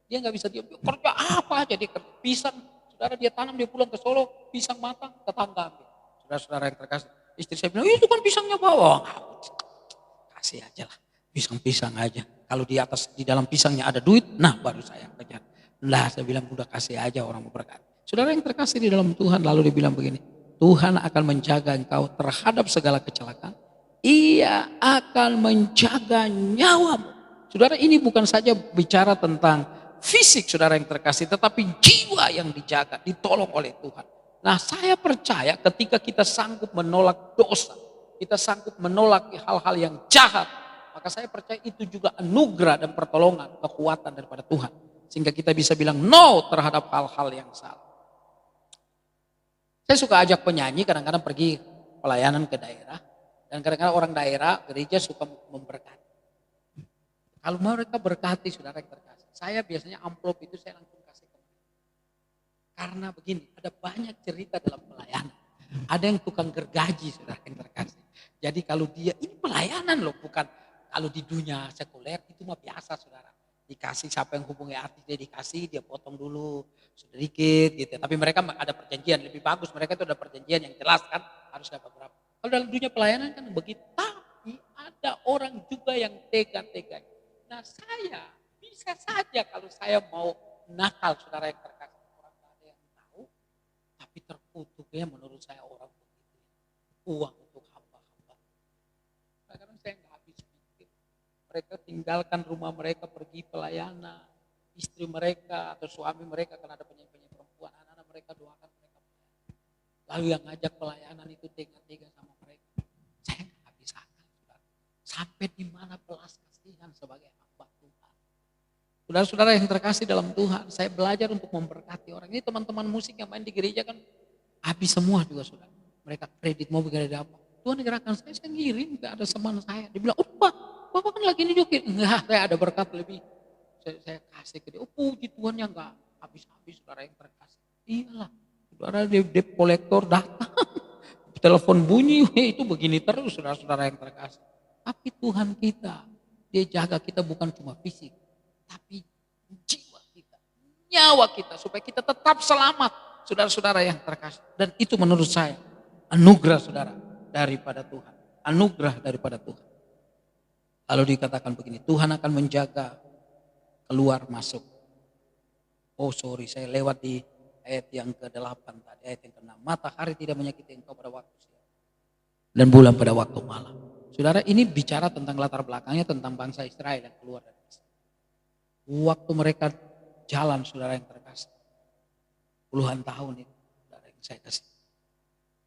Dia nggak bisa diam, kerja apa aja dia kerja. Pisang, saudara dia tanam, dia pulang ke Solo, pisang matang, tetangga ambil. Saudara-saudara yang terkasih, istri saya bilang, itu kan pisangnya bawa. Kasih aja lah, pisang-pisang aja. Kalau di dalam pisangnya ada duit, nah baru saya kejar. Lah saya bilang udah kasih aja orang berkati. Saudara yang terkasih di dalam Tuhan, lalu dibilang begini, Tuhan akan menjaga engkau terhadap segala kecelakaan. Ia akan menjaga nyawamu. Saudara, ini bukan saja bicara tentang fisik saudara yang terkasih, tetapi jiwa yang dijaga, ditolong oleh Tuhan. Nah, saya percaya ketika kita sanggup menolak dosa, kita sanggup menolak hal-hal yang jahat, maka saya percaya itu juga anugerah dan pertolongan, kekuatan daripada Tuhan. Sehingga kita bisa bilang no terhadap hal-hal yang salah. Saya suka ajak penyanyi kadang-kadang pergi pelayanan ke daerah. Dan kadang-kadang orang daerah, gereja suka memberkati. Kalau mereka berkati saudara yang terkasih, saya biasanya amplop itu saya langsung kasih ke mereka. Karena begini, ada banyak cerita dalam pelayanan. Ada yang tukang gergaji saudara yang terkasih. Jadi kalau dia, ini pelayanan loh, bukan kalau di dunia sekuler itu mah biasa saudara. Dikasih siapa yang hubungi artis dia dikasih, dia potong dulu sedikit gitu. Tapi mereka ada perjanjian, lebih bagus mereka itu ada perjanjian yang jelas kan harus dapat berapa. Kalau dalam dunia pelayanan kan begitu, tapi ada orang juga yang tega-tega. Nah saya bisa saja kalau saya mau nakal saudara yang terkasih, orang ada yang tahu, tapi terkutuknya menurut saya orang begitu. Uang untuk hamba-hamba. Kadang-kadang saya nggak habis pikir. Mereka tinggalkan rumah mereka pergi pelayanan. Istri mereka atau suami mereka karena ada penyanyi-penyanyi perempuan. Anak-anak mereka doakan mereka. Lalu yang ngajak pelayanan itu tega-tega sama mereka. Saya nggak habis akal. Sampai di mana belas kasihan sebagai hamba Tuhan. Saudara-saudara yang terkasih dalam Tuhan, saya belajar untuk memberkati orang. Ini teman-teman musik yang main di gereja kan habis semua juga saudara. Mereka kredit mobil gak ada apa. Tuhan gerakan saya ngirim, gak ada teman saya. Dia bilang, oh Bapak kan lagi nunjukin. Enggak, saya ada berkat lebih. Saya kasih ke dia, oh puji Tuhan yang gak habis-habis saudara yang terkasih. Iyalah, saudara debt kolektor datang. Telepon bunyi, itu begini terus saudara-saudara yang terkasih. Tapi Tuhan kita, dia jaga kita bukan cuma fisik. Tapi jiwa kita, nyawa kita, supaya kita tetap selamat, saudara-saudara yang terkasih. Dan itu menurut saya anugerah saudara daripada Tuhan, anugerah daripada Tuhan. Lalu dikatakan begini, Tuhan akan menjaga keluar masuk. Oh sorry, saya lewat di ayat yang ke-8 tadi, ayat yang ke-6. Matahari tidak menyakiti engkau pada waktu siang dan bulan pada waktu malam. Saudara, ini bicara tentang latar belakangnya tentang bangsa Israel yang keluar dari Mesir. Waktu mereka jalan, saudara yang terkasih, puluhan tahun itu, saudara yang saya kasih,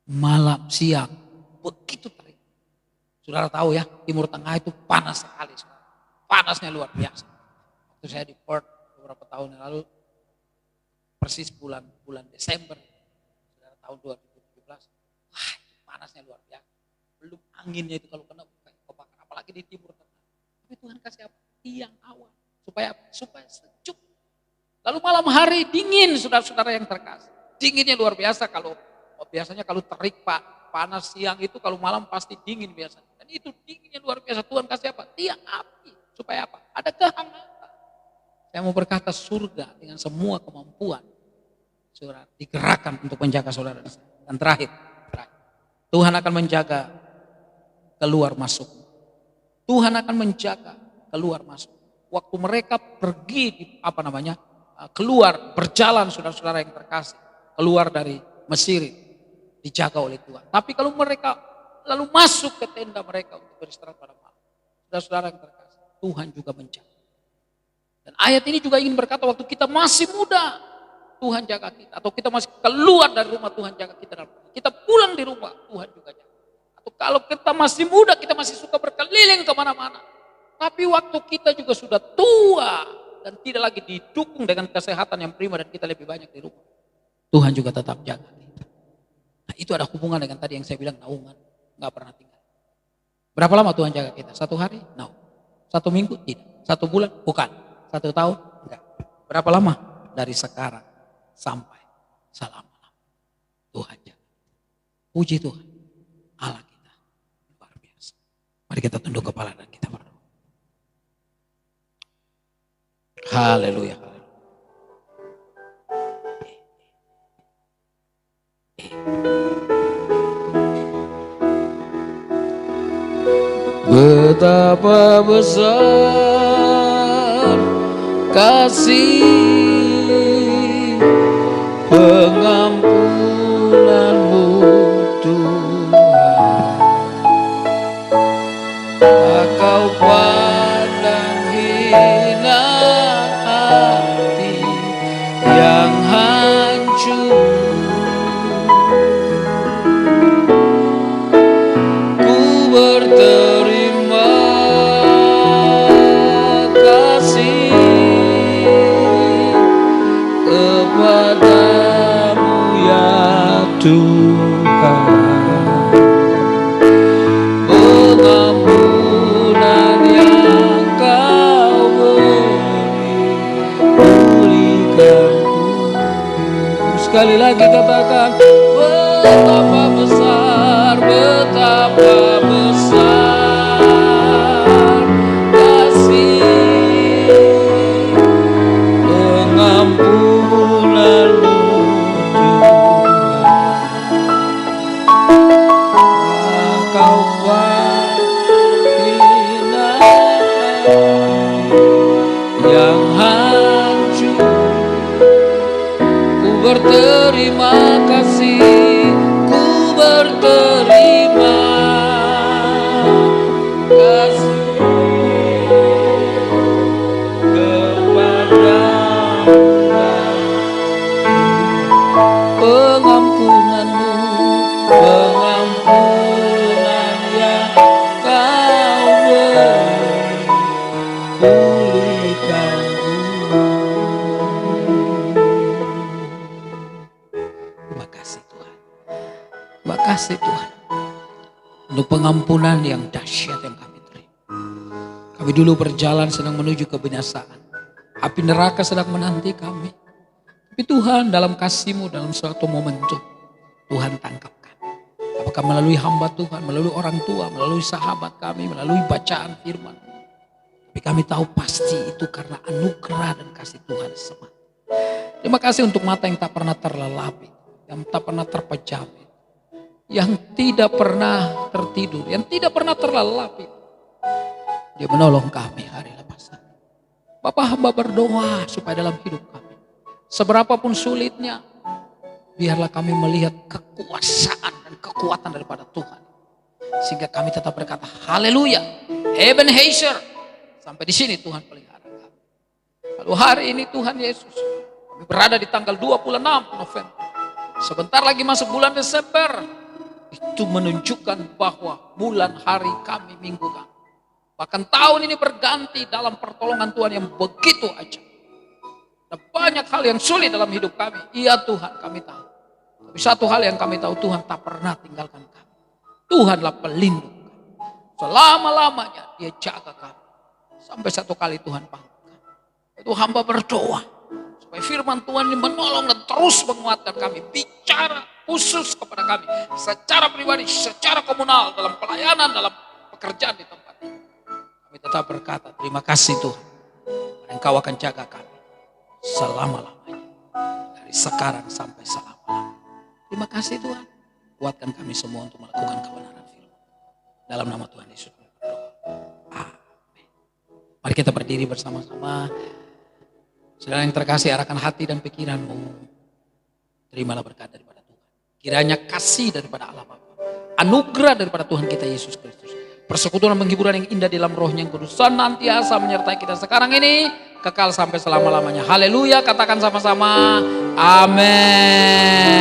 malam siang begitu terik. Saudara tahu ya, Timur Tengah itu panas sekali, saudara. Panasnya luar biasa. Waktu saya di Perth beberapa tahun yang lalu, persis bulan Desember, saudara, tahun 2017, wah itu panasnya luar biasa. Belum anginnya itu kalau kena kebakar, apalagi di Timur Tengah. Tapi Tuhan kasih apa? Tiang awan. Supaya sejuk. Lalu malam hari dingin, saudara-saudara yang terkasih. Dinginnya luar biasa biasanya kalau terik panas siang itu, kalau malam pasti dingin biasanya. Dan itu dinginnya luar biasa. Tuhan kasih apa? Tiang api. Supaya apa? Ada kehangatan. Saya mau berkata surga dengan semua kemampuan. Saudara, digerakkan untuk menjaga saudara. Dan terakhir. Tuhan akan menjaga keluar masuk. Tuhan akan menjaga keluar masuk. Waktu mereka pergi keluar berjalan, saudara-saudara yang terkasih, keluar dari Mesir dijaga oleh Tuhan. Tapi kalau mereka lalu masuk ke tenda mereka untuk beristirahat pada malam, saudara-saudara yang terkasih, Tuhan juga menjaga. Dan ayat ini juga ingin berkata, waktu kita masih muda, Tuhan jaga kita. Atau kita masih keluar dari rumah, Tuhan jaga kita. Kita pulang di rumah, Tuhan juga jaga. Atau kalau kita masih muda, kita masih suka berkeliling kemana-mana. Tapi waktu kita juga sudah tua dan tidak lagi didukung dengan kesehatan yang prima dan kita lebih banyak di rumah, Tuhan juga tetap jaga kita. Nah, itu ada hubungan dengan tadi yang saya bilang naungan, nggak pernah tinggal. Berapa lama Tuhan jaga kita? 1 hari? No. 1 minggu? Tidak. 1 bulan? Bukan. 1 tahun? Enggak. Berapa lama? Dari sekarang sampai selama-lamanya Tuhan jaga. Puji Tuhan, Allah kita luar biasa. Mari kita tunduk kepala dan kita berdoa. Haleluya. Betapa besar kasih pengampunanmu Tuhan, Kau pandang hina hati yang hancur. Ku berterima kasih kepadamu ya Tuhan. Pengampunan yang Kau berikanku. Sekali lagi katakan, betapa besar, betapa besar kasih pengampunanmu Tuhan. Kau hina yang hancur. Ku berterima kasih, ku berterima kasih kepadamu. kasih Tuhan untuk pengampunan yang dahsyat yang kami terima. Kami dulu berjalan sedang menuju kebinasaan. Api neraka sedang menanti kami. Tapi Tuhan dalam kasih-Mu, dalam suatu momentum, Tuhan tangkap kami. Apakah melalui hamba Tuhan, melalui orang tua, melalui sahabat kami, melalui bacaan firman. Tapi kami tahu pasti itu karena anugerah dan kasih Tuhan semata. Terima kasih untuk mata yang tak pernah terlelapin, yang tak pernah terpejamkan, yang tidak pernah tertidur, yang tidak pernah terlelapin. Dia menolong kami hari lepas hari. Bapak, hamba berdoa supaya dalam hidup kami, seberapapun sulitnya, biarlah kami melihat kekuasaan dan kekuatan daripada Tuhan. Sehingga kami tetap berkata, haleluya, Ebenezer. Sampai di sini Tuhan pelihara kami. Lalu hari ini Tuhan Yesus, kami berada di tanggal 26 November. Sebentar lagi masuk bulan Desember. Itu menunjukkan bahwa bulan hari kami, minggu kami. Bahkan tahun ini berganti dalam pertolongan Tuhan yang begitu ajaib. Ada banyak hal yang sulit dalam hidup kami. Iya Tuhan, kami tahu. Tapi satu hal yang kami tahu, Tuhan tak pernah tinggalkan kami. Tuhanlah pelindung kami. Selama-lamanya Dia jaga kami. Sampai satu kali Tuhan panggil kami. Itu hamba berdoa. Supaya firman Tuhan ini menolong dan terus menguatkan kami. Bicara khusus kepada kami. Secara pribadi, secara komunal, dalam pelayanan, dalam pekerjaan di tempat ini. Kami tetap berkata, terima kasih Tuhan. Engkau akan jaga kami selama-lamanya. Dari sekarang sampai selama-lamanya. Terima kasih Tuhan. Kuatkan kami semua untuk melakukan kebenaran firman. Dalam nama Tuhan Yesus. Mari kita berdiri bersama-sama. Saudara yang terkasih, arahkan hati dan pikiranmu. Terimalah berkat daripada Tuhan. Kiranya kasih daripada Allah Bapa, anugerah daripada Tuhan kita Yesus Kristus, persekutuan penghiburan yang indah di dalam Roh-Nya yang kudus senantiasa menyertai kita sekarang ini, kekal sampai selama-lamanya. Haleluya, katakan sama-sama. Amin.